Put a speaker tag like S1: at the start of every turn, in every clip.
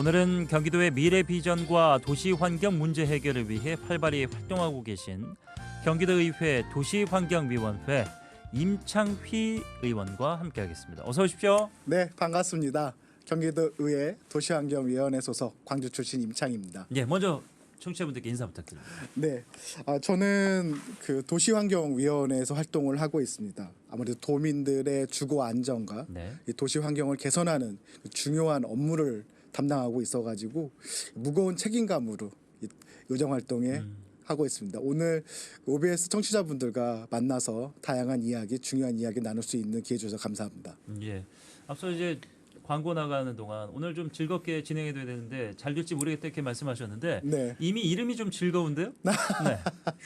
S1: 오늘은 경기도의 미래 비전과 도시 환경 문제 해결을 위해 활발히 활동하고 계신 경기도의회 도시환경위원회 임창휘 의원과 함께하겠습니다. 어서 오십시오.
S2: 네, 반갑습니다. 경기도의회 도시환경위원회 소속 광주 출신 임창입니다.
S1: 예, 먼저 청취자분들께 인사 부탁드립니다.
S2: 네, 저는 그 도시환경위원회에서 활동을 하고 있습니다. 아무래도 도민들의 주거 안정과 이 도시 환경을 개선하는 중요한 업무를 담당하고 있어가지고 무거운 책임감으로 이 의정 활동에 하고 있습니다. 오늘 OBS 청취자분들과 만나서 다양한 이야기, 중요한 이야기 나눌 수 있는 기회 주셔서 감사합니다.
S1: 예, 앞서 이제 광고 나가는 동안 오늘 좀 즐겁게 진행해야 되는데 잘 될지 모르겠다 이렇게 말씀하셨는데
S2: 네.
S1: 이미 이름이 좀 즐거운데요? 네.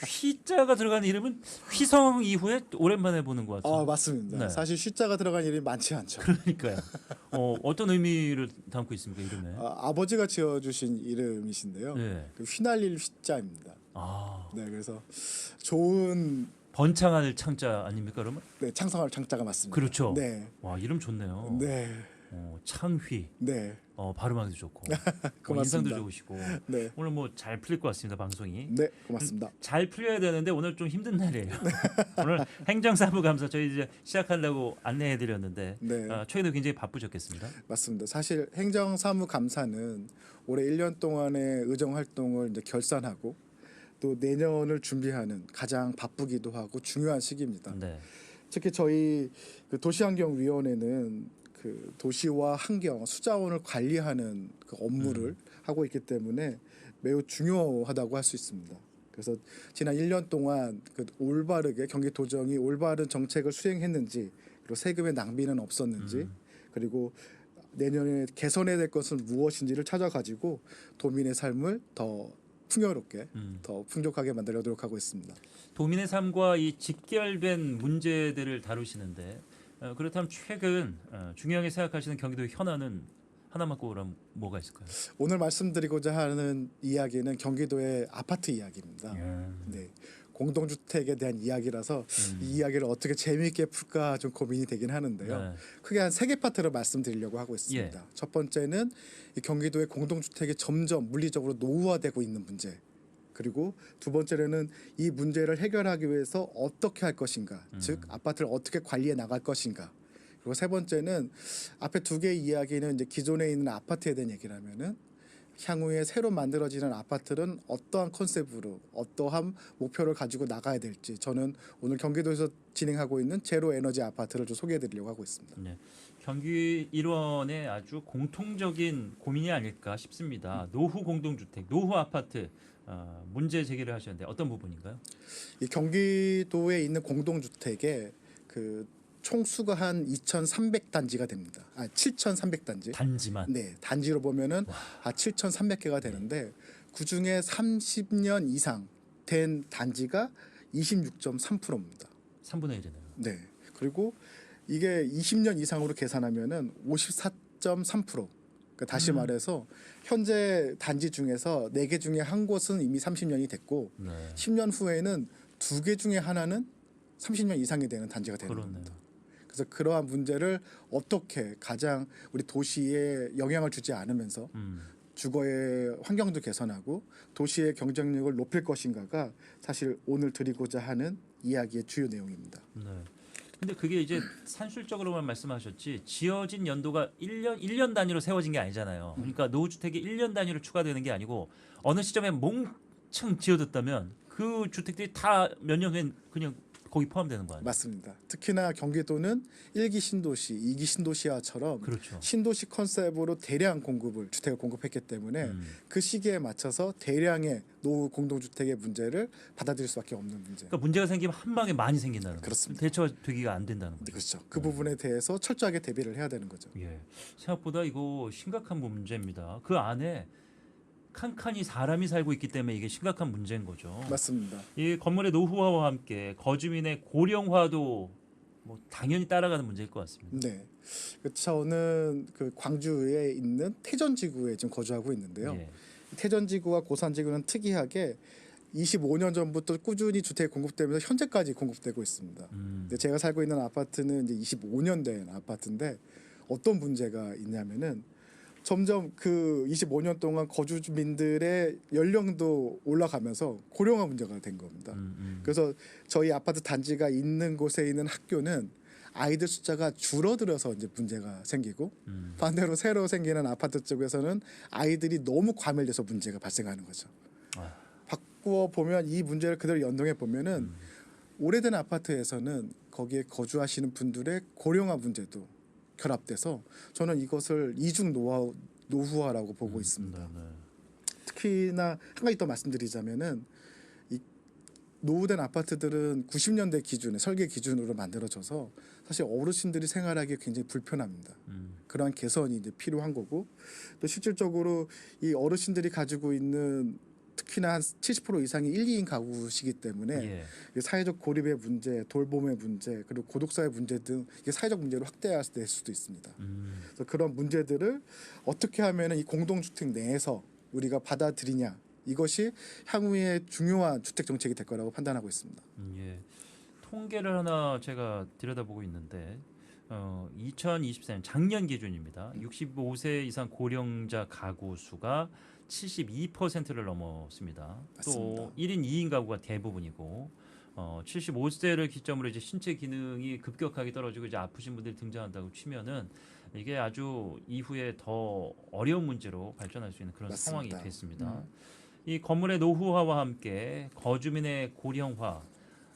S1: 휘자가 들어가는 이름은 휘성 이후에 오랜만에 보는 것 같아요.
S2: 맞습니다.
S1: 네.
S2: 사실 휘자가 들어간 이름이 많지 않죠.
S1: 그러니까요. 어떤 의미를 담고 있습니까, 이름에?
S2: 아버지가 지어주신 이름이신데요.
S1: 네.
S2: 그 휘날릴 휘자입니다. 네, 그래서 좋은
S1: 번창할 창자 아닙니까, 그러면?
S2: 네, 창성할 창자가 맞습니다.
S1: 그렇죠.
S2: 네.
S1: 와, 이름 좋네요.
S2: 네.
S1: 창휘.
S2: 네.
S1: 발음하기도 좋고.
S2: 고맙습니다.
S1: 인상도 좋으시고.
S2: 네.
S1: 오늘 뭐 잘 풀릴 것 같습니다, 방송이.
S2: 네, 고맙습니다.
S1: 잘 풀려야 되는데 오늘 좀 힘든 날이에요. 오늘 행정사무감사 저희 이제 시작하려고 안내해드렸는데
S2: 네.
S1: 최근에 굉장히 바쁘셨겠습니다.
S2: 맞습니다. 사실 행정사무감사는 올해 1년 동안의 의정 활동을 이제 결산하고 또 내년을 준비하는 가장 바쁘기도 하고 중요한 시기입니다.
S1: 네.
S2: 특히 저희 그 도시환경위원회는 그 도시와 환경, 수자원을 관리하는 그 업무를 하고 있기 때문에 매우 중요하다고 할 수 있습니다. 그래서 지난 1년 동안 그 올바르게 경기도정이 올바른 정책을 수행했는지, 그리고 세금의 낭비는 없었는지, 그리고 내년에 개선해야 될 것은 무엇인지를 찾아가지고 도민의 삶을 더 풍요롭게, 더 풍족하게 만들려 노력하고 있습니다.
S1: 도민의 삶과 이 직결된 문제들을 다루시는데 그렇다면 최근 중요하게 생각하시는 경기도 현안은 하나만 꼽으라면 뭐가 있을까요?
S2: 오늘 말씀드리고자 하는 이야기는 경기도의 아파트 이야기입니다. 네, 공동주택에 대한 이야기라서 이 이야기를 어떻게 재미있게 풀까 좀 고민이 되긴 하는데요.
S1: 네.
S2: 크게 한 3개 파트로 말씀드리려고 하고 있습니다. 첫 번째는 이 경기도의 공동주택이 점점 물리적으로 노후화되고 있는 문제. 그리고 두 번째로는 이 문제를 해결하기 위해서 어떻게 할 것인가, 즉 아파트를 어떻게 관리해 나갈 것인가. 그리고 세 번째는 앞에 두 개의 이야기는 이제 기존에 있는 아파트에 대한 얘기라면은 향후에 새로 만들어지는 아파트는 어떠한 컨셉으로 어떠한 목표를 가지고 나가야 될지 저는 오늘 경기도에서 진행하고 있는 제로 에너지 아파트를 좀 소개해드리려고 하고 있습니다.
S1: 네. 경기 일원의 아주 공통적인 고민이 아닐까 싶습니다. 노후 공동주택, 노후 아파트 문제 제기를 하셨는데 어떤 부분인가요?
S2: 이 경기도에 있는 공동주택의 그 총수가 한 2,300단지가 됩니다. 7,300단지.
S1: 단지만.
S2: 네, 단지로 보면은 7,300개가 되는데 그 중에 30년 이상 된 단지가 26.3%입니다.
S1: 3분의 1이네요.
S2: 네, 그리고 이게 20년 이상으로 계산하면은 54.3%. 그러니까 다시 말해서 현재 단지 중에서 4개 중에 한 곳은 이미 30년이 됐고 10년 후에는 2개 중에 하나는 30년 이상이 되는 단지가 되는 겁니다. 그래서 그러한 문제를 어떻게 가장 우리 도시에 영향을 주지 않으면서 주거의 환경도 개선하고 도시의 경쟁력을 높일 것인가가 사실 오늘 드리고자 하는 이야기의 주요 내용입니다.
S1: 네. 근데 그게 이제 산술적으로만 말씀하셨지 지어진 연도가 1년 단위로 세워진 게 아니잖아요. 그러니까 노후주택이 1년 단위로 추가되는 게 아니고 어느 시점에 몽청 지어졌다면 그 주택들이 다 몇 년 후엔 그냥 거기 포함되는 거 아니에요?
S2: 맞습니다. 특히나 경기도는 1기 신도시, 2기 신도시화처럼 신도시 컨셉으로 대량 공급을 주택을 공급했기 때문에 그 시기에 맞춰서 대량의 노후 공동주택의 문제를 받아들일 수밖에 없는 문제.
S1: 그러니까 문제가 생기면 한 방에 많이 생긴다는
S2: 그렇습니다.
S1: 거죠. 대처되기가 안 된다는 거죠.
S2: 그렇죠. 그 부분에 대해서 철저하게 대비를 해야 되는 거죠.
S1: 예, 생각보다 이거 심각한 문제입니다. 그 안에 칸칸이 사람이 살고 있기 때문에 이게 심각한 문제인 거죠.
S2: 맞습니다.
S1: 이 건물의 노후화와 함께 거주민의 고령화도 뭐 당연히 따라가는 문제일 것 같습니다.
S2: 네, 저는 그 광주에 있는 태전지구에 지금 거주하고 있는데요. 태전지구와 고산지구는 특이하게 25년 전부터 꾸준히 주택이 공급되면서 현재까지 공급되고 있습니다. 근데 제가 살고 있는 아파트는 이제 25년 된 아파트인데 어떤 문제가 있냐면은 점점 그 25년 동안 거주 주민들의 연령도 올라가면서 고령화 문제가 된 겁니다. 그래서 저희 아파트 단지가 있는 곳에 있는 학교는 아이들 숫자가 줄어들어서 이제 문제가 생기고 반대로 새로 생기는 아파트 쪽에서는 아이들이 너무 과밀돼서 문제가 발생하는 거죠.
S1: 아.
S2: 바꾸어 보면 이 문제를 그대로 연동해 보면은 오래된 아파트에서는 거기에 거주하시는 분들의 고령화 문제도 결합돼서 저는 이것을 이중 노후화라고 보고 있습니다.
S1: 네.
S2: 특히나 한 가지 더 말씀드리자면은 이 노후된 아파트들은 90년대 기준에 설계 기준으로 만들어져서 사실 어르신들이 생활하기 굉장히 불편합니다. 그러한 개선이 이제 필요한 거고 또 실질적으로 이 어르신들이 가지고 있는 특히나 한 70% 이상이 1, 2인 가구시기 때문에
S1: 예.
S2: 이 사회적 고립의 문제, 돌봄의 문제, 그리고 고독사의 문제 등 이게 사회적 문제로 확대될 수도 있습니다. 그래서 그런 문제들을 어떻게 하면은 이 공동주택 내에서 우리가 받아들이냐 이것이 향후에 중요한 주택 정책이 될 거라고 판단하고 있습니다.
S1: 예. 통계를 하나 제가 들여다보고 있는데 2024년 작년 기준입니다. 65세 이상 고령자 가구 수가 72%를 넘었습니다.
S2: 맞습니다.
S1: 또 1인 2인 가구가 대부분이고 75세를 기점으로 이제 신체 기능이 급격하게 떨어지고 이제 아프신 분들이 등장한다고 치면은 이게 아주 이후에 더 어려운 문제로 발전할 수 있는 그런
S2: 맞습니다.
S1: 상황이 됐습니다. 이 건물의 노후화와 함께 거주민의 고령화,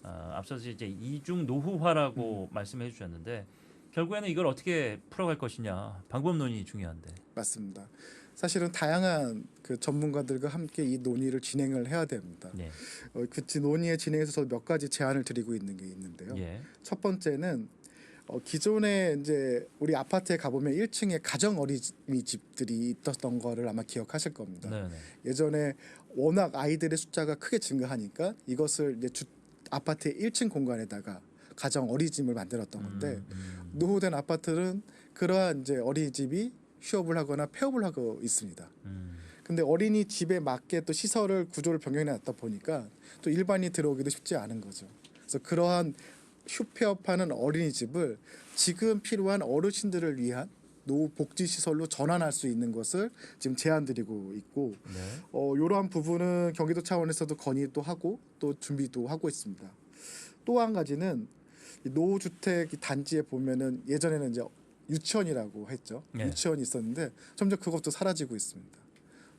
S1: 앞서서 이제 이중 노후화라고 말씀해 주셨는데 결국에는 이걸 어떻게 풀어갈 것이냐 방법론이 중요한데.
S2: 맞습니다. 사실은 다양한 그 전문가들과 함께 이 논의를 진행을 해야 됩니다.
S1: 네.
S2: 그 논의의 진행에서 저 몇 가지 제안을 드리고 있는 게 있는데요.
S1: 예.
S2: 첫 번째는 기존에 이제 우리 아파트에 가보면 1층에 가정 어린이집들이 있었던 거를 아마 기억하실 겁니다.
S1: 네네.
S2: 예전에 워낙 아이들의 숫자가 크게 증가하니까 이것을 이제 아파트의 1층 공간에다가 가정 어린이집을 만들었던 건데 노후된 아파트는 그러한 이제 어린이집이 휴업을 하거나 폐업을 하고 있습니다. 근데 어린이집에 맞게 또 시설을 구조를 변경해 놨다 보니까 또 일반인이 들어오기도 쉽지 않은 거죠. 그래서 그러한 휴폐업하는 어린이집을 지금 필요한 어르신들을 위한 노후 복지 시설로 전환할 수 있는 것을 지금 제안드리고 있고
S1: 네.
S2: 이러한 부분은 경기도 차원에서도 건의도 하고 또 준비도 하고 있습니다. 또 한 가지는 이 노후주택 단지에 보면은 예전에는 이제 유치원이라고 했죠.
S1: 네.
S2: 유치원이 있었는데 점점 그것도 사라지고 있습니다.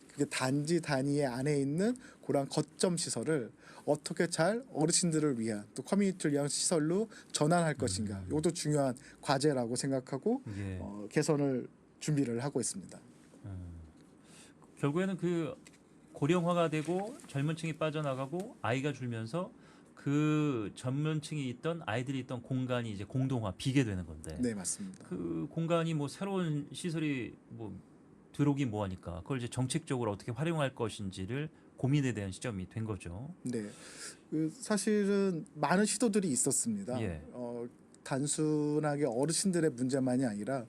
S2: 그게 단지 단위 안에 있는 그런 거점 시설을 어떻게 잘 어르신들을 위한 또 커뮤니티를 위한 시설로 전환할 것인가 이것도 중요한 과제라고 생각하고
S1: 예.
S2: 개선을 준비를 하고 있습니다.
S1: 결국에는 그 고령화가 되고 젊은층이 빠져나가고 아이가 줄면서 그 젊은층이 있던 아이들이 있던 공간이 이제 공동화 비게 되는 건데
S2: 네, 맞습니다.
S1: 그 공간이 뭐 새로운 시설이 뭐 들어오긴 뭐하니까 그걸 이제 정책적으로 어떻게 활용할 것인지를 고민에 대한 시점이 된 거죠.
S2: 네, 그 사실은 많은 시도들이 있었습니다.
S1: 예.
S2: 단순하게 어르신들의 문제만이 아니라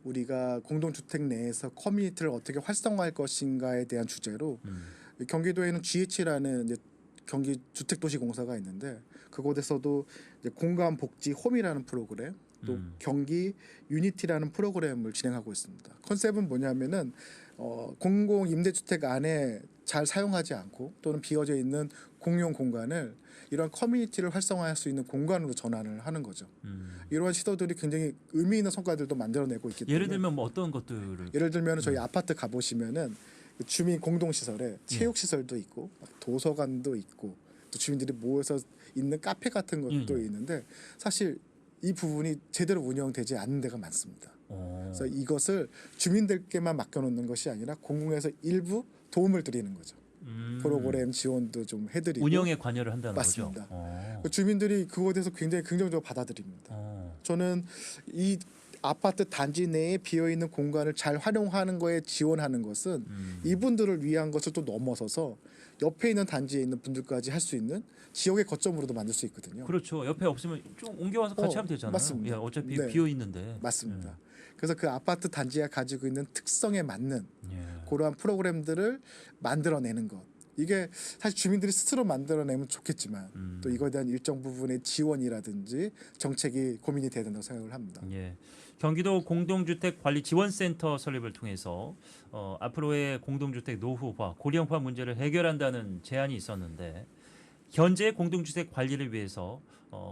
S2: 우리가 공동주택 내에서 커뮤니티를 어떻게 활성화할 것인가에 대한 주제로 경기도에는 GH라는 이제 경기 주택도시공사가 있는데 그곳에서도 이제 공간 복지 홈이라는 프로그램 또 경기 유니티라는 프로그램을 진행하고 있습니다. 컨셉은 뭐냐면은 공공 임대주택 안에 잘 사용하지 않고 또는 비어져 있는 공용 공간을 이러한 커뮤니티를 활성화할 수 있는 공간으로 전환을 하는 거죠. 이러한 시도들이 굉장히 의미 있는 성과들도 만들어내고 있기 때문에
S1: 예를 들면 뭐 어떤 것들을
S2: 예를 들면 저희 아파트 가보시면은 주민 공동시설에 체육시설도 있고 도서관도 있고 또 주민들이 모여서 있는 카페 같은 것도 있는데 사실 이 부분이 제대로 운영되지 않는 데가 많습니다. 그래서 이것을 주민들께만 맡겨놓는 것이 아니라 공공에서 일부 도움을 드리는 거죠. 프로그램 지원도 좀 해드리고
S1: 운영에 관여를 한다는
S2: 맞습니다.
S1: 거죠.
S2: 그 주민들이 그거에 대해서 굉장히 긍정적으로 받아들입니다. 저는 이 아파트 단지 내에 비어 있는 공간을 잘 활용하는 거에 지원하는 것은 이분들을 위한 것을 또 넘어서서 옆에 있는 단지에 있는 분들까지 할 수 있는 지역의 거점으로도 만들 수 있거든요.
S1: 그렇죠. 옆에 없으면 좀 옮겨와서 같이 하면 되잖아요.
S2: 맞습니다.
S1: 예, 어차피
S2: 네.
S1: 비어 있는데.
S2: 맞습니다. 그래서 그 아파트 단지가 가지고 있는 특성에 맞는
S1: 예.
S2: 그러한 프로그램들을 만들어내는 것. 이게 사실 주민들이 스스로 만들어내면 좋겠지만 또 이거에 대한 일정 부분의 지원이라든지 정책이 고민이 돼야 된다고 생각을 합니다.
S1: 예. 경기도 공동주택관리지원센터 설립을 통해서 앞으로의 공동주택 노후화, 고령화 문제를 해결한다는 제안이 있었는데 현재 공동주택 관리를 위해서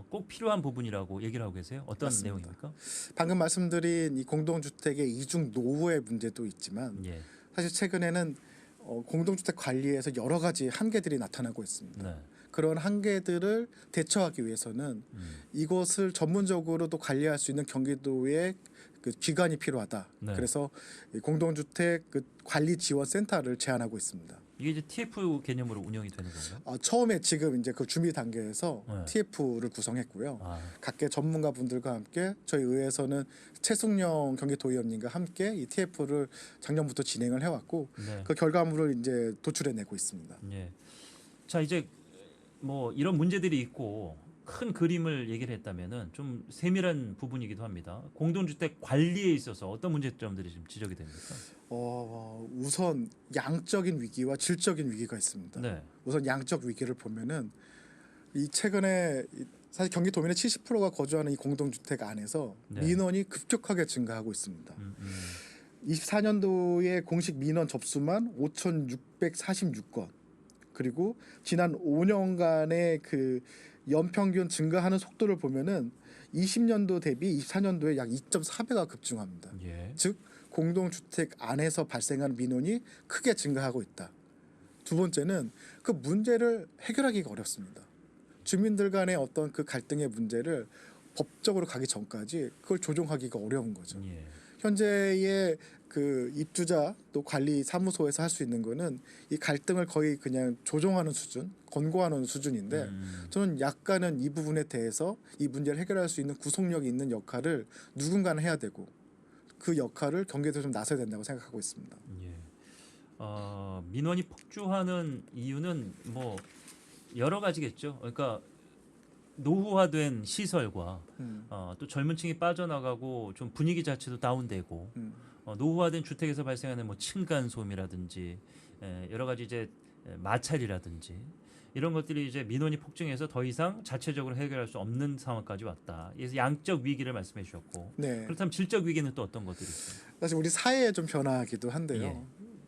S1: 꼭 필요한 부분이라고 얘기를 하고 계세요. 어떤
S2: 맞습니다.
S1: 내용입니까?
S2: 방금 말씀드린 이 공동주택의 이중 노후의 문제도 있지만
S1: 예.
S2: 사실 최근에는 공동주택 관리에서 여러 가지 한계들이 나타나고 있습니다.
S1: 네.
S2: 그런 한계들을 대처하기 위해서는 이것을 전문적으로도 관리할 수 있는 경기도의 그 기관이 필요하다.
S1: 네.
S2: 그래서 이 공동주택 그 관리 지원 센터를 제안하고 있습니다.
S1: 이게 이제 TF 개념으로 운영이 되는 건가요?
S2: 처음에 지금 이제 그 준비 단계에서
S1: 네.
S2: TF를 구성했고요.
S1: 아,
S2: 각계 전문가 분들과 함께 저희 의회에서는 최승영 경기도의원님과 함께 이 TF를 작년부터 진행을 해왔고
S1: 네.
S2: 그 결과물을 이제 도출해내고 있습니다.
S1: 예. 자 이제 뭐 이런 문제들이 있고 큰 그림을 얘기를 했다면은 좀 세밀한 부분이기도 합니다. 공동주택 관리에 있어서 어떤 문제점들이 좀 지적이 됩니까?
S2: 우선 양적인 위기와 질적인 위기가 있습니다.
S1: 네.
S2: 우선 양적 위기를 보면은 이 최근에 사실 경기도민의 70%가 거주하는 이 공동주택 안에서
S1: 네.
S2: 민원이 급격하게 증가하고 있습니다. 24년도에 공식 민원 접수만 5,646건 그리고 지난 5년간의 그 연평균 증가하는 속도를 보면은 20년도 대비 24년도에 약 2.4배가 급증합니다.
S1: 예.
S2: 즉 공동주택 안에서 발생하는 민원이 크게 증가하고 있다. 두 번째는 그 문제를 해결하기가 어렵습니다. 주민들 간의 어떤 그 갈등의 문제를 법적으로 가기 전까지 그걸 조정하기가 어려운 거죠.
S1: 예.
S2: 현재의 그 입주자 또 관리 사무소에서 할 수 있는 거는 이 갈등을 거의 그냥 조정하는 수준, 권고하는 수준인데 저는 약간은 이 부분에 대해서 이 문제를 해결할 수 있는 구속력이 있는 역할을 누군가는 해야 되고 그 역할을 경기도에서 좀 나서야 된다고 생각하고 있습니다.
S1: 예. 민원이 폭주하는 이유는 뭐 여러 가지겠죠. 그러니까 노후화된 시설과 또 젊은 층이 빠져나가고 좀 분위기 자체도 다운되고 노후화된 주택에서 발생하는 뭐 층간 소음이라든지 여러 가지 이제 마찰이라든지 이런 것들이 이제 민원이 폭증해서 더 이상 자체적으로 해결할 수 없는 상황까지 왔다. 그래서 양적 위기를 말씀해 주셨고
S2: 네.
S1: 그렇다면 질적 위기는 또 어떤 것들이 있어요?
S2: 사실 우리 사회에 좀 변화하기도 한데요.
S1: 예.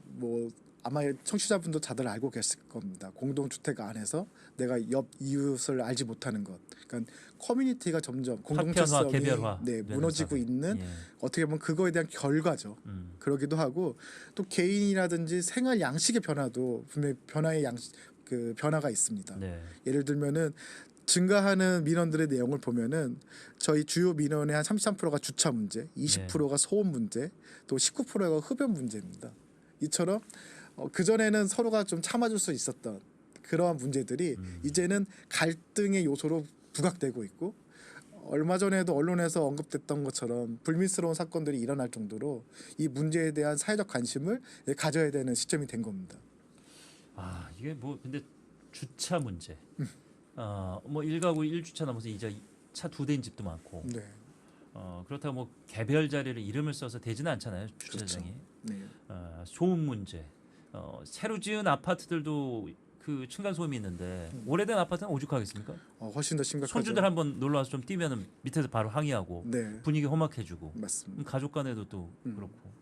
S2: 뭐 아마 청취자분도 다들 알고 계실 겁니다. 공동주택 안에서 내가 옆 이웃을 알지 못하는 것. 그러니까 커뮤니티가 점점 공동체성이
S1: 개별화
S2: 무너지고 있는
S1: 예.
S2: 어떻게 보면 그거에 대한 결과죠. 그러기도 하고 또 개인이라든지 생활 양식의 변화도 분명히 변화의 그 변화가 있습니다.
S1: 네.
S2: 예를 들면은 증가하는 민원들의 내용을 보면은 저희 주요 민원의 한 33%가 주차 문제, 20%가 소음 문제, 또 19%가 흡연 문제입니다. 이처럼 그 전에는 서로가 좀 참아줄 수 있었던 그러한 문제들이 이제는 갈등의 요소로 부각되고 있고 얼마 전에도 언론에서 언급됐던 것처럼 불미스러운 사건들이 일어날 정도로 이 문제에 대한 사회적 관심을 가져야 되는 시점이 된 겁니다.
S1: 아 이게 뭐 근데 주차 문제. 뭐 1가구 1주차 넘어서 이제 차 2대인 집도 많고.
S2: 네,
S1: 그렇다고 뭐 개별 자리를 이름을 써서 되지는 않잖아요 주차장이.
S2: 네,
S1: 소음 문제. 새로 지은 아파트들도 그 층간 소음이 있는데 오래된 아파트는 오죽하겠습니까?
S2: 훨씬 더 심각하죠.
S1: 손주들 한번 놀러 와서 좀 뛰면은 밑에서 바로 항의하고
S2: 네,
S1: 분위기 험악해지고
S2: 맞습니다.
S1: 가족 간에도 또 그렇고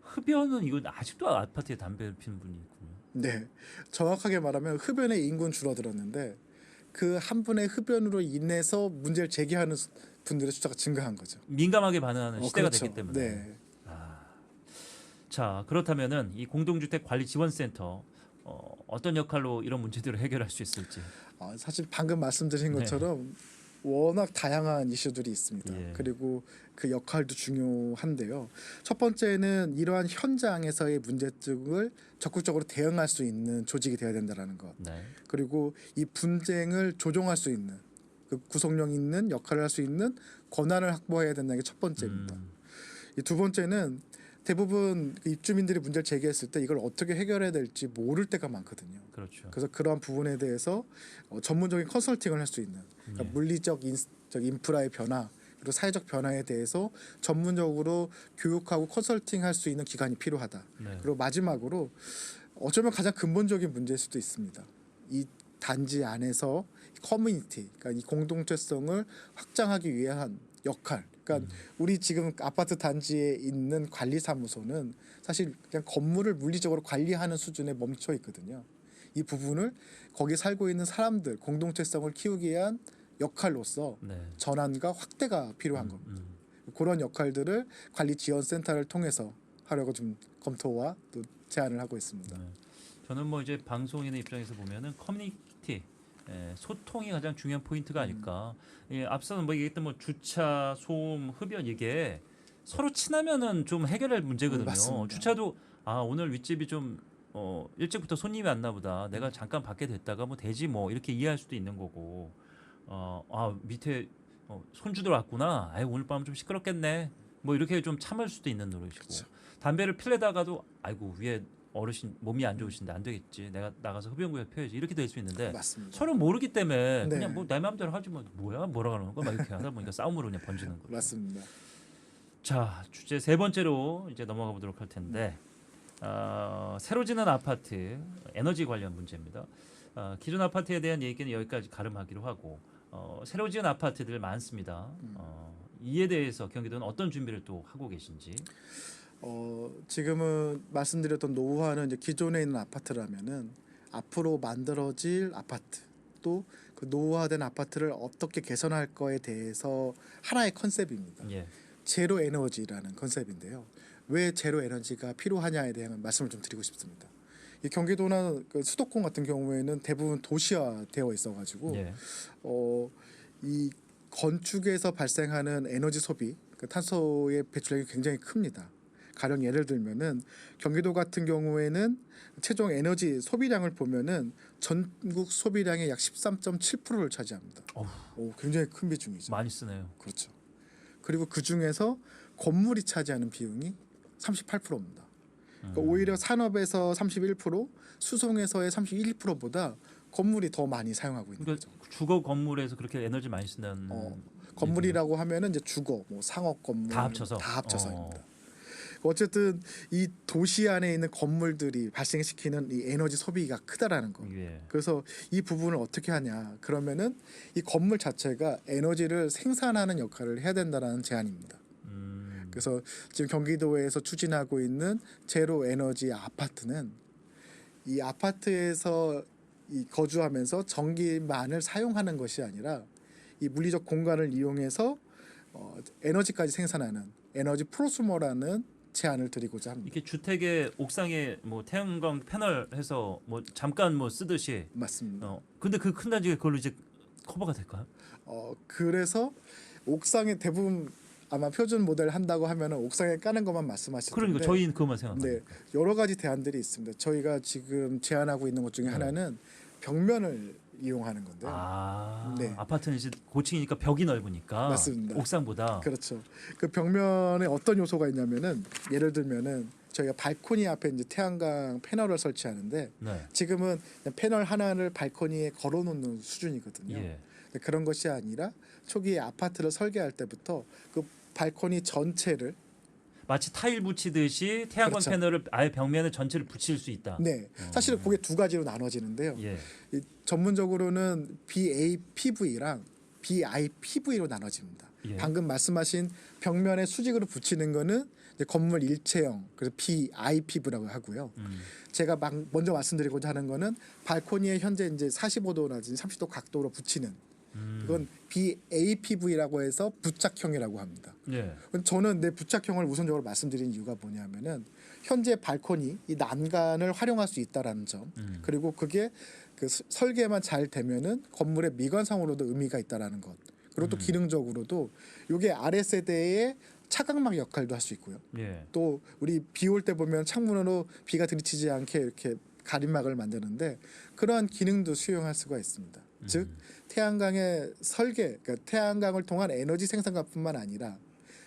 S1: 흡연은 이건 아직도 아파트에 담배를 피는 분이 있군요.
S2: 네, 정확하게 말하면 흡연의 인구는 줄어들었는데 그 한 분의 흡연으로 인해서 문제를 제기하는 분들의 숫자가 증가한 거죠.
S1: 민감하게 반응하는 시대가
S2: 그렇죠.
S1: 됐기 때문에.
S2: 네.
S1: 자 그렇다면은 이 공동주택 관리 지원센터 어떤 역할로 이런 문제들을 해결할 수 있을지.
S2: 사실 방금 말씀드린
S1: 네.
S2: 것처럼 워낙 다양한 이슈들이 있습니다.
S1: 예.
S2: 그리고 그 역할도 중요한데요. 첫 번째는 이러한 현장에서의 문제점을 적극적으로 대응할 수 있는 조직이 되어야 된다는 것.
S1: 네.
S2: 그리고 이 분쟁을 조정할 수 있는 그 구속력 있는 역할을 할 수 있는 권한을 확보해야 된다는 게 첫 번째입니다. 이 두 번째는 대부분 입주민들이 문제를 제기했을 때 이걸 어떻게 해결해야 될지 모를 때가 많거든요.
S1: 그렇죠.
S2: 그래서 그러한 부분에 대해서 전문적인 컨설팅을 할 수 있는 그러니까
S1: 네.
S2: 물리적 인프라의 변화 그리고 사회적 변화에 대해서 전문적으로 교육하고 컨설팅할 수 있는 기관이 필요하다.
S1: 네.
S2: 그리고 마지막으로 어쩌면 가장 근본적인 문제일 수도 있습니다. 이 단지 안에서 커뮤니티, 그러니까 이 공동체성을 확장하기 위한 역할. 그러니까 우리 지금 아파트 단지에 있는 관리사무소는 사실 그냥 건물을 물리적으로 관리하는 수준에 멈춰 있거든요. 이 부분을 거기 살고 있는 사람들 공동체성을 키우기 위한 역할로서
S1: 네.
S2: 전환과 확대가 필요한 겁니다. 그런 역할들을 관리지원센터를 통해서 하려고 좀 검토와 또 제안을 하고 있습니다.
S1: 네. 저는 뭐 이제 방송인의 입장에서 보면은 커뮤니티 소통이 가장 중요한 포인트가 아닐까. 앞서는 뭐 얘기했던 뭐 주차, 소음, 흡연 이게 서로 친하면은 좀 해결할 문제거든요.
S2: 맞습니다.
S1: 주차도 오늘 윗집이 좀 일찍부터 손님이 왔나 보다. 내가 잠깐 밖에 됐다가 뭐 되지 뭐 이렇게 이해할 수도 있는 거고. 밑에 손주들 왔구나. 오늘 밤 좀 시끄럽겠네. 뭐 이렇게 좀 참을 수도 있는 노릇이고.
S2: 그렇죠.
S1: 담배를 피려다가도 아이고 위에 어르신 몸이 안 좋으신데 안 되겠지. 내가 나가서 흡연구역 펴야지. 이렇게 될 수 있는데
S2: 맞습니다.
S1: 서로 모르기 때문에
S2: 네.
S1: 그냥 뭐 내 마음대로 하지 뭐 뭐야 뭐라 그러는 거 막 이렇게 하다 보니까 싸움으로 그냥 번지는 거죠.
S2: 맞습니다.
S1: 자 주제 세 번째로 이제 넘어가 보도록 할 텐데 새로 짓는 아파트 에너지 관련 문제입니다. 기존 아파트에 대한 얘기는 여기까지 가름하기로 하고 새로 지은 아파트들 많습니다. 이에 대해서 경기도는 어떤 준비를 또 하고 계신지.
S2: 지금은 말씀드렸던 노후화는 이제 기존에 있는 아파트라면은 앞으로 만들어질 아파트 또 그 노후화된 아파트를 어떻게 개선할 거에 대해서 하나의 컨셉입니다.
S1: 예.
S2: 제로 에너지라는 컨셉인데요. 왜 제로 에너지가 필요하냐에 대한 말씀을 좀 드리고 싶습니다. 이 경기도나 그 수도권 같은 경우에는 대부분 도시화되어 있어가지고
S1: 예.
S2: 이 건축에서 발생하는 에너지 소비, 그 탄소의 배출량이 굉장히 큽니다. 가령 예를 들면은 경기도 같은 경우에는 최종 에너지 소비량을 보면은 전국 소비량의 약 13.7%를 차지합니다. 굉장히 큰 비중이죠.
S1: 많이 쓰네요.
S2: 그렇죠. 그리고 그 중에서 건물이 차지하는 비용이 38%입니다. 그러니까 오히려 산업에서 31%, 수송에서의 31%보다 건물이 더 많이 사용하고 있는
S1: 그러니까
S2: 거죠.
S1: 주거 건물에서 그렇게 에너지 많이 쓴다는
S2: 건물이라고 하면은 이제 주거, 뭐 상업 건물
S1: 다 합쳐서?
S2: 다 합쳐서입니다. 어쨌든 이 도시 안에 있는 건물들이 발생시키는 이 에너지 소비가 크다라는 거.
S1: 예.
S2: 그래서 이 부분을 어떻게 하냐? 그러면은 이 건물 자체가 에너지를 생산하는 역할을 해야 된다라는 제안입니다. 그래서 지금 경기도에서 추진하고 있는 제로 에너지 아파트는 이 아파트에서 이 거주하면서 전기만을 사용하는 것이 아니라 이 물리적 공간을 이용해서 에너지까지 생산하는 에너지 프로수머라는 제안을 드리고자 합니다.
S1: 이게 주택의 옥상에 뭐 태양광 패널 해서 뭐 잠깐 뭐 쓰듯이
S2: 맞습니다.
S1: 근데 그 큰 단지가 그걸로 이제 커버가 될까요?
S2: 그래서 옥상에 대부분 아마 표준 모델 한다고 하면은 옥상에 까는 것만 말씀하실
S1: 그러니까
S2: 텐데
S1: 저희는 그것만 생각합니다.
S2: 네, 여러 가지 대안들이 있습니다. 저희가 지금 제안하고 있는 것 중에 하나는 벽면을 이용하는 건데요. 네.
S1: 아파트는 이제 고층이니까 벽이 넓으니까
S2: 맞습니다.
S1: 옥상보다
S2: 그렇죠. 그 벽면에 어떤 요소가 있냐면은 예를 들면은 저희가 발코니 앞에 이제 태양광 패널을 설치하는데
S1: 네.
S2: 지금은 그냥 패널 하나를 발코니에 걸어놓는 수준이거든요.
S1: 예.
S2: 근데 그런 것이 아니라 초기에 아파트를 설계할 때부터 그 발코니 전체를
S1: 마치 타일 붙이듯이 태양광
S2: 그렇죠.
S1: 패널을 아예 벽면에 전체를 붙일 수 있다.
S2: 네, 사실은 그게 두 가지로 나눠지는데요.
S1: 예.
S2: 이 전문적으로는 BAPV랑 BIPV로 나눠집니다.
S1: 예.
S2: 방금 말씀하신 벽면에 수직으로 붙이는 거는 이제 건물 일체형, 그래서 BIPV라고 하고요. 제가 먼저 말씀드리고자 하는 거는 발코니에 현재 이제 45도라든지 30도 각도로 붙이는 이건 BAPV라고 해서 부착형이라고 합니다.
S1: 예.
S2: 저는 내 부착형을 우선적으로 말씀드린 이유가 뭐냐면은 현재 발코니 이 난간을 활용할 수 있다라는 점, 그리고 그게 그 설계만 잘 되면은 건물의 미관상으로도 의미가 있다라는 것, 그리고 또 기능적으로도 이게 아래 세대의 차광막 역할도 할 수 있고요.
S1: 예.
S2: 또 우리 비 올 때 보면 창문으로 비가 들이치지 않게 이렇게 가림막을 만드는데 그러한 기능도 수용할 수가 있습니다. 즉 태양광의 설계, 그러니까 태양광을 통한 에너지 생산과뿐만 아니라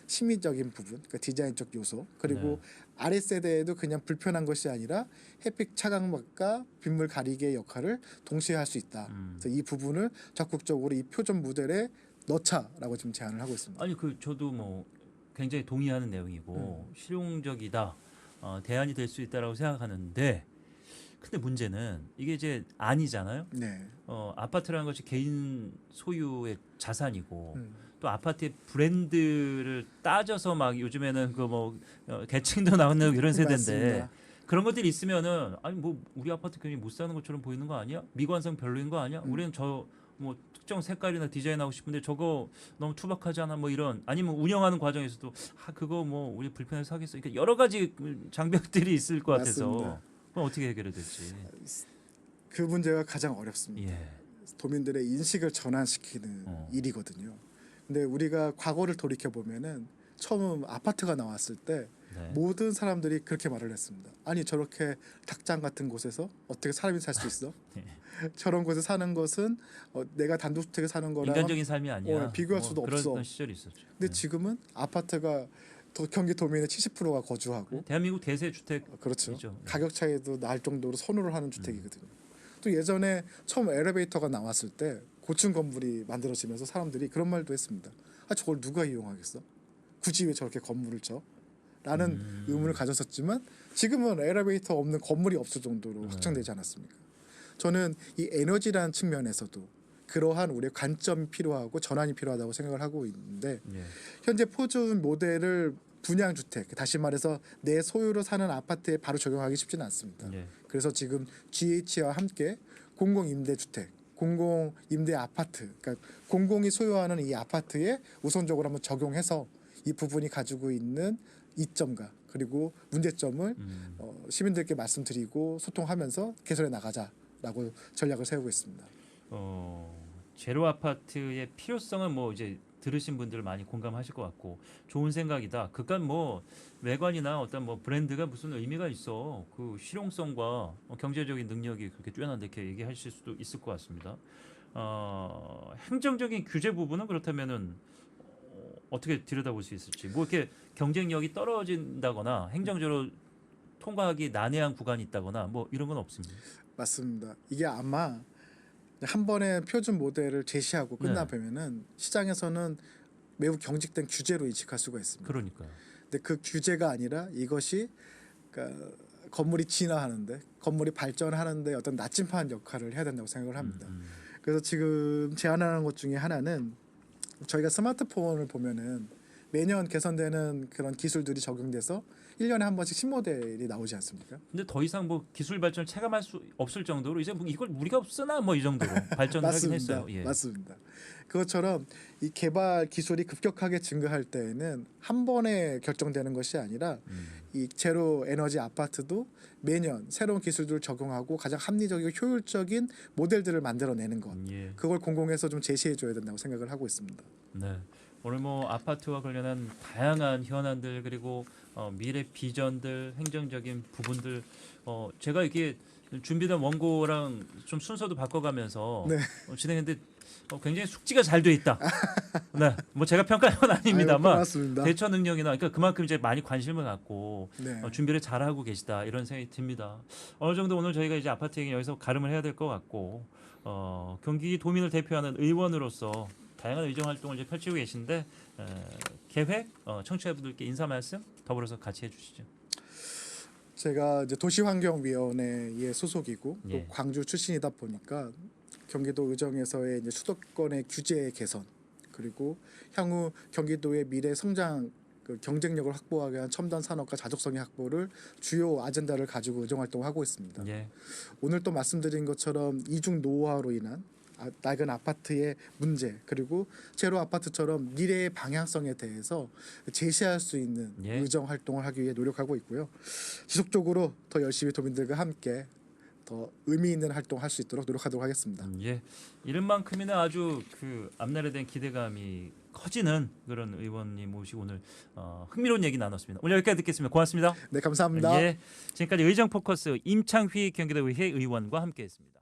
S2: 심미적인 부분, 그러니까 디자인적 요소, 그리고 아래 세대에도 그냥 불편한 것이 아니라 햇빛 차광막과 빗물 가리개의 역할을 동시에 할 수 있다. 그래서 이 부분을 적극적으로 이 표준 모델에 넣자라고 지금 제안을 하고 있습니다.
S1: 아니 저도 뭐 굉장히 동의하는 내용이고 실용적이다, 대안이 될 수 있다라고 생각하는데 근데 문제는 이게 이제 아니잖아요.
S2: 네.
S1: 아파트라는 것이 개인 소유의 자산이고
S2: 음.
S1: 또 아파트의 브랜드를 따져서 막 요즘에는 그 뭐 계층도 나오는 이런 세대인데
S2: 맞습니다.
S1: 그런 것들이 있으면은 아니 뭐 우리 아파트 괜히 못 사는 것처럼 보이는 거 아니야? 미관성 별로인 거 아니야? 우리는 저 뭐 특정 색깔이나 디자인 하고 싶은데 저거 너무 투박하잖아 뭐 이런 아니면 운영하는 과정에서도 그거 뭐 우리 불편해서 하겠어. 그러니까 여러 가지 장벽들이 있을 것 같아서
S2: 맞습니다.
S1: 그럼 어떻게 해결이 될지.
S2: 그 문제가 가장 어렵습니다.
S1: 예.
S2: 도민들의 인식을 전환시키는 일이거든요. 근데 우리가 과거를 돌이켜 보면은 처음 아파트가 나왔을 때
S1: 네.
S2: 모든 사람들이 그렇게 말을 했습니다. 아니 저렇게 닭장 같은 곳에서 어떻게 사람이 살 수 있어?
S1: 예.
S2: 저런 곳에 사는 것은 내가 단독주택에 사는 거랑
S1: 인간적인 삶이 아니야.
S2: 비교할 수도
S1: 그런
S2: 없어.
S1: 시절이 있었죠.
S2: 근데
S1: 네.
S2: 지금은 아파트가 경기 도민의 70%가 거주하고
S1: 대한민국 대세 주택
S2: 그렇죠.
S1: 이죠. 네.
S2: 가격 차이도 날 정도로 선호를 하는 주택이거든요. 또 예전에 처음 엘리베이터가 나왔을 때 고층 건물이 만들어지면서 사람들이 그런 말도 했습니다. 저걸 누가 이용하겠어? 굳이 왜 저렇게 건물을 져? 라는 의문을 가졌었지만 지금은 엘리베이터 없는 건물이 없을 정도로 확장되지 않았습니까? 저는 이 에너지라는 측면에서도 그러한 우리의 관점이 필요하고 전환이 필요하다고 생각을 하고 있는데
S1: 예.
S2: 현재 포준 모델을 분양주택, 다시 말해서 내 소유로 사는 아파트에 바로 적용하기 쉽지는 않습니다.
S1: 예.
S2: 그래서 지금 GH와 함께 공공임대주택, 공공임대 아파트, 그러니까 공공이 소유하는 이 아파트에 우선적으로 한번 적용해서 이 부분이 가지고 있는 이점과 그리고 문제점을 시민들께 말씀드리고 소통하면서 개선해 나가자라고 전략을 세우고 있습니다.
S1: 제로 아파트의 필요성은 뭐 이제 들으신 분들 많이 공감하실 것 같고 좋은 생각이다. 그간 뭐 외관이나 어떤 뭐 브랜드가 무슨 의미가 있어? 그 실용성과 경제적인 능력이 그렇게 뛰어난데 이렇게 얘기하실 수도 있을 것 같습니다. 행정적인 규제 부분은 그렇다면은 어떻게 들여다볼 수 있을지 뭐 이렇게 경쟁력이 떨어진다거나 행정적으로 통과하기 난해한 구간이 있다거나 뭐 이런 건 없습니다.
S2: 맞습니다. 이게 아마 한 번에 표준 모델을 제시하고 끝나보면은 시장에서는 매우 경직된 규제로 인식할 수가 있습니다.
S1: 그러니까요.
S2: 근데 그 규제가 아니라 이것이 그러니까 건물이 진화하는데 건물이 발전하는데 어떤 나침반 역할을 해야 된다고 생각을 합니다. 그래서 지금 제안하는 것 중에 하나는 저희가 스마트폰을 보면은 매년 개선되는 그런 기술들이 적용돼서 1년에 한 번씩 신모델이 나오지 않습니까?
S1: 근데 더 이상 뭐 기술 발전을 체감할 수 없을 정도로 이제 뭐 이걸 우리가 쓰나 뭐 이 정도로 발전을 하긴 했어요. 예.
S2: 맞습니다. 그것처럼 이 개발 기술이 급격하게 증가할 때에는 한 번에 결정되는 것이 아니라 이 제로 에너지 아파트도 매년 새로운 기술들을 적용하고 가장 합리적이고 효율적인 모델들을 만들어내는 것.
S1: 예.
S2: 그걸 공공에서 좀 제시해줘야 된다고 생각을 하고 있습니다.
S1: 네. 오늘 뭐 아파트와 관련한 다양한 현안들 그리고 미래 비전들 행정적인 부분들 제가 이게 준비된 원고랑 좀 순서도 바꿔가면서 진행했는데 굉장히 숙지가 잘 돼 있다. 네, 뭐 제가 평가한 건 아닙니다만
S2: 고맙습니다.
S1: 대처 능력이나 그러니까 그만큼 이제 많이 관심을 갖고
S2: 네.
S1: 준비를 잘 하고 계시다 이런 생각이 듭니다. 어느 정도 오늘 저희가 이제 아파트 얘기 여기서 가름을 해야 될 것 같고 경기도민을 대표하는 의원으로서 다양한 의정 활동을 이제 펼치고 계신데 계획 청취자분들께 인사 말씀 더불어서 같이 해주시죠.
S2: 제가 이제 도시환경위원회의 소속이고
S1: 예.
S2: 또 광주 출신이다 보니까 경기도 의정에서의 이제 수도권의 규제 개선 그리고 향후 경기도의 미래 성장 경쟁력을 확보하기 위한 첨단 산업과 자족성의 확보를 주요 아젠다를 가지고 의정 활동을 하고 있습니다.
S1: 예.
S2: 오늘 또 말씀드린 것처럼 이중 노후화로 인한 낡은 아파트의 문제 그리고 제로 아파트처럼 미래의 방향성에 대해서 제시할 수 있는 의정 활동을 하기 위해 노력하고 있고요. 지속적으로 더 열심히 도민들과 함께 더 의미 있는 활동할 수 있도록 노력하도록 하겠습니다.
S1: 예. 이른만큼이나 아주 그 앞날에 대한 기대감이 커지는 그런 의원님 모시고 오늘 흥미로운 얘기 나눴습니다. 오늘 여기까지 듣겠습니다. 고맙습니다.
S2: 네, 감사합니다.
S1: 예. 지금까지 의정 포커스 임창휘 경기도의회 의원과 함께했습니다.